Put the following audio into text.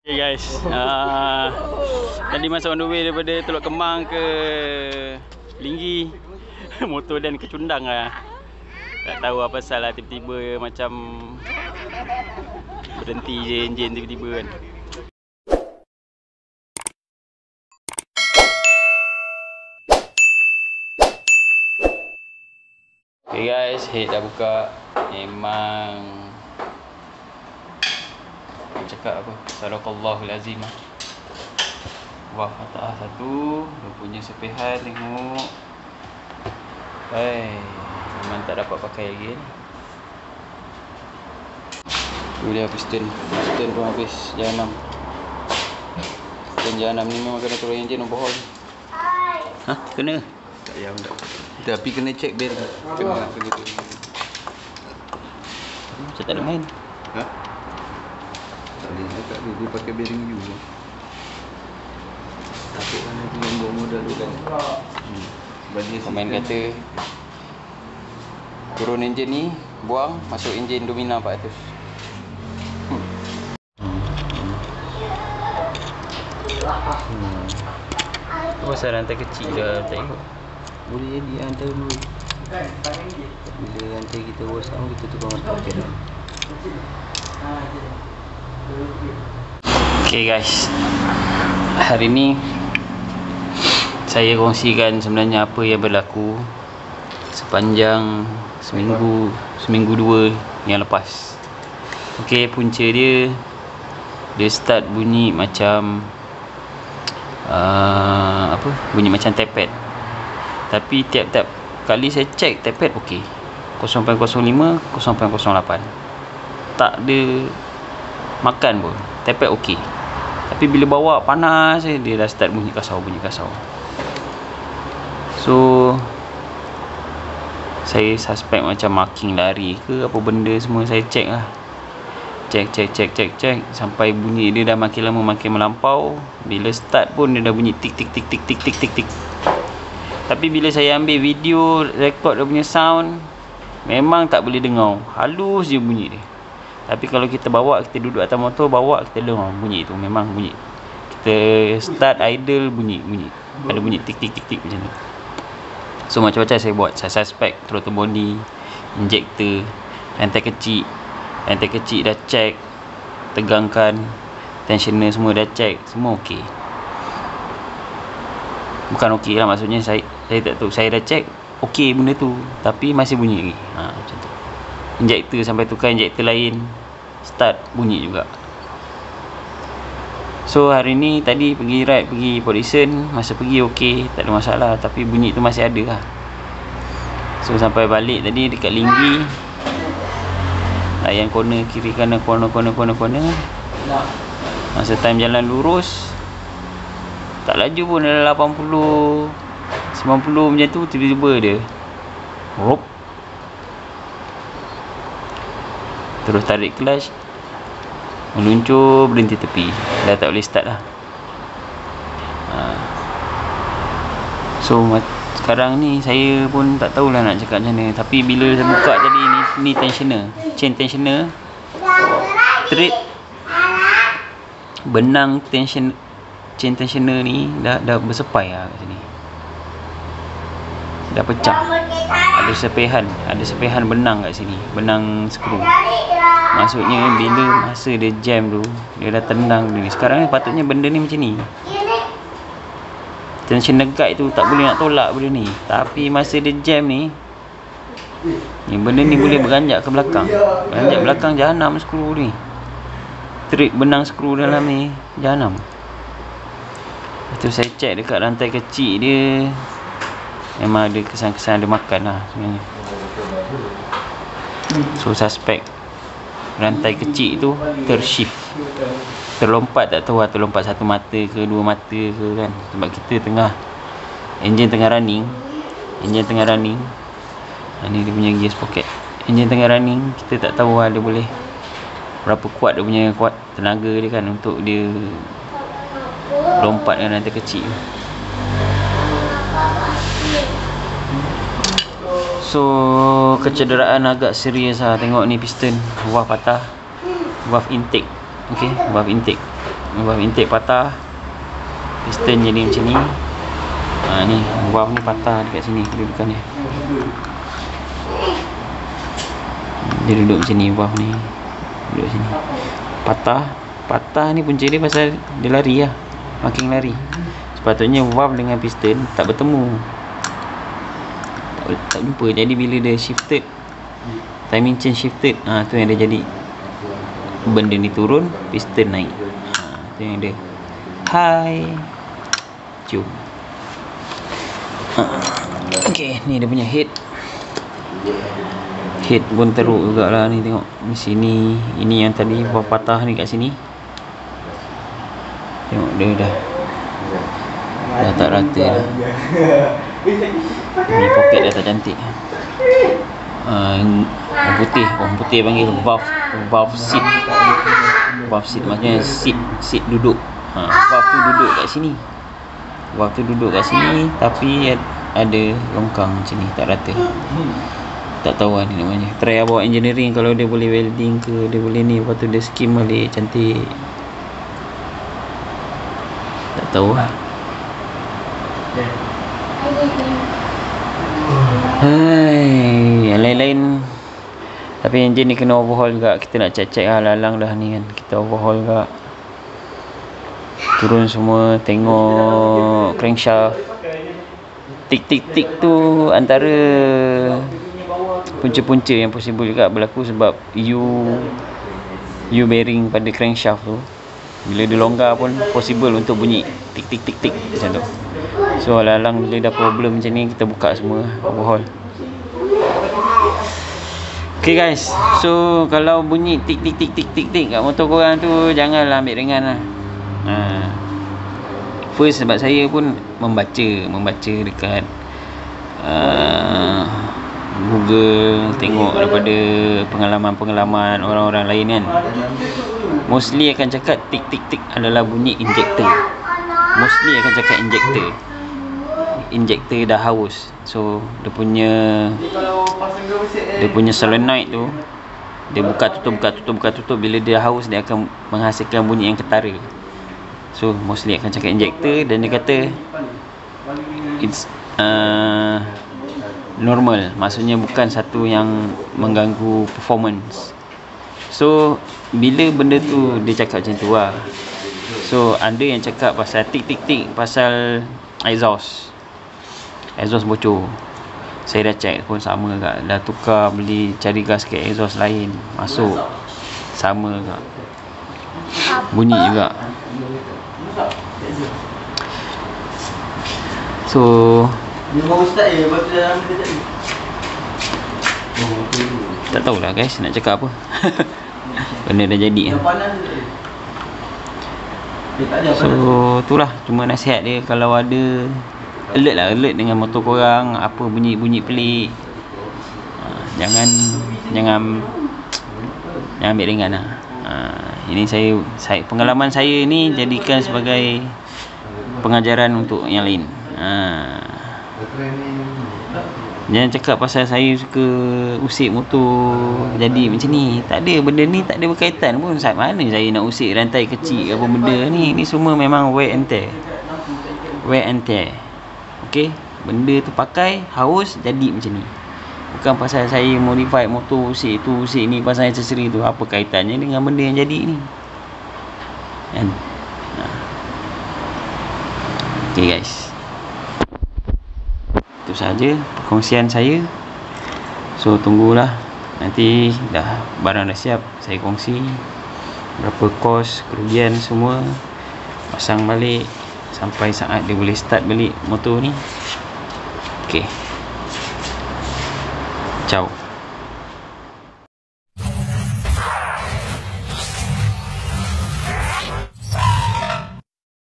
Okay guys, tadi masa on the way daripada Teluk Kemang ke Linggi, motor dan kecundang lah. Tak tahu apa salah, tiba-tiba macam berhenti je enjin tiba-tiba kan. Okay guys, head dah buka. Memang cakap apa, sadaqallahul azim. Wah, patah satu. Dia punya sepihan, tengok. Memang tak dapat pakai lagi ni. Tu dia piston pun habis jahanam. Piston jahanam ni memang kena turun enjin overhaul. Hah? Kena? Tak payah tak. Tapi kena check bearing. Kena tu. Macam tak ada main. Ha? Tak boleh cakap dia pakai bearing juga. Takut kan nanti yang buat modal tu kan. Sebab dia Komen kata turun enjin ni, buang, masuk enjin Domina 400. Apa pasal rantai kecil dah tak ikut? boleh jadi hantar dulu. Bila hantar kita rosak kita tukar masa pakai dah. Okay guys, hari ni saya kongsikan sebenarnya apa yang berlaku sepanjang seminggu dua yang lepas. Okay, punca dia start bunyi macam bunyi macam tepet. Tapi tiap-tiap kali saya cek tepet okey. 0.05, 0.08. Tak ada makan pun. Tepet okey. Tapi bila bawa panas dia dah start bunyi kasar. So saya suspect macam marking lari ke apa benda semua. Saya cek lah. Cek sampai bunyi dia dah makin lama makin melampau. Bila start pun dia dah bunyi tik. Tapi bila saya ambil video rekod dia punya sound, memang tak boleh dengar. Halus je bunyi dia. Tapi kalau kita bawa, kita duduk atas motor, bawa kita dengar bunyi tu, memang bunyi. Kita start idle bunyi. Ada bunyi tik macam tu. So macam-macam saya buat. Saya suspect throttle body, injector, rantai kecil dah check, tegangkan, tensioner semua dah check, semua okey. Bukan okey lah, maksudnya saya tak tahu, saya dah check okey benda tu, tapi masih bunyi lagi. Macam tu. Injector sampai tukar injector lain, start bunyi juga. So hari ni tadi pergi ride, pergi Port Dickson, masa pergi okey, tak ada masalah, tapi bunyi tu masih ada lah. So sampai balik tadi dekat Linggi, layan corner kiri kanan, corner. Masa time jalan lurus, tak laju pun, dalam 80 90 macam tu, tiba-tiba dia hop, terus tarik clutch, meluncur, berhenti tepi, dah tak boleh start lah. So sekarang ni saya pun tak tahulah nak cakap macam mana. Tapi bila saya buka tadi ni tensioner, chain tensioner, straight benang chain tensioner ni dah bersepai lah kat sini. Dah pecah. Ada sepihan benang kat sini, benang skru. Maksudnya bila masa dia jam tu, dia dah tendang ni. Sekarang ni patutnya benda ni macam ni. Tensioner guide tu tak boleh nak tolak benda ni. Tapi masa dia jam ni, benda ni boleh beranjak ke belakang. Beranjak belakang, jahanam skru ni. Trik benang skru dalam ni, jahanam. Lepas tu saya check dekat rantai kecil dia, memang ada kesan-kesan ada makan lah sebenarnya. So suspect rantai kecil tu tershift, terlompat, tak tahu lah terlompat satu mata ke dua mata ke kan. Sebab kita enjin tengah running. Ni dia punya gear sprocket. Enjin tengah running, kita tak tahu lah dia boleh berapa kuat dia punya tenaga dia kan, untuk dia lompat dengan rantai kecil. So kecederaan agak serius lah. Tengok ni piston, valve patah, valve intake. Okay, valve intake. valve intake patah, piston jadi macam ni. Ni valve ni patah dekat sini kedudukan dia. Dia duduk macam ni, valve ni duduk sini. Patah ni punca dia pasal dia lari lah, makin lari. Sepatutnya valve dengan piston tak bertemu, tak jumpa. Jadi bila dia shifted, timing chain shifted, tu yang dia jadi benda ni turun, piston naik. Tu yang dia. Hai, cium. Okay, ni dia punya head. Head pun teruk jugalah ni, tengok di sini. Ini yang tadi valve patah ni kat sini. Tengok dia dah tak rata dah. Ni poket dah tak cantik. Orang putih panggil valve seat. Valve seat maksudnya seat duduk. Valve tu duduk kat sini. Valve tu duduk kat sini tapi ada longkang macam ni, tak rata. Tak tahu lah ni namanya. Try bawa engineering, kalau dia boleh welding ke, dia boleh ni, lepas tu dia skim balik cantik. Tak tahu lah. Yang lain-lain. Tapi enjin ni kena overhaul juga. Kita nak check lah, lalang dah ni kan. Kita overhaul juga. Turun semua, tengok crankshaft. Tik tu antara punca-punca yang possible juga berlaku sebab U bearing pada crankshaft tu, bila dia longgar pun possible untuk bunyi tik macam tu. So alang-alang bila dah problem macam ni, kita buka semua, overhaul. Okay guys, so kalau bunyi tik kat motor korang tu, janganlah ambil ringan lah. First sebab saya pun membaca dekat Google, tengok daripada pengalaman orang-orang lain kan. Mostly akan cakap tik adalah bunyi injektor. Mostly akan cakap injektor dah haus. So dia punya solenoid tu, dia buka tutup. Bila dia haus, dia akan menghasilkan bunyi yang ketara. So mostly akan cakap injektor. Dan dia kata it's normal, maksudnya bukan satu yang mengganggu performance. So bila benda tu dia cakap macam tu lah. So ada yang cakap pasal tik pasal exhaust bocor. Saya dah check pun sama kak. Dah tukar, beli cari gasket exhaust lain, masuk sama kak, bunyi juga. So tak tahulah guys nak cakap apa. Benda dah jadi kan. So itulah, cuma nasihat dia, kalau ada alert dengan motor korang, apa bunyi pelik, jangan ambil ringan lah. Ini saya pengalaman saya ni jadikan sebagai pengajaran untuk yang lain. Jangan cakap pasal saya suka usik motor jadi macam ni. Tak ada, benda ni tak ada berkaitan pun. Saat mana saya nak usik rantai kecil apa benda ni. Ni semua memang wear and tear. Okay, benda tu pakai, haus, jadi macam ni. Bukan pasal saya modify motor, usik tu, usik ni, pasal aksesori tu. Apa kaitannya dengan benda yang jadi ni kan? Okay guys, itu saja perkongsian saya. So tunggulah, nanti dah barang dah siap, saya kongsi berapa kos, kerugian semua, pasang balik sampai saat dia boleh start balik motor ni. Okay, ciao.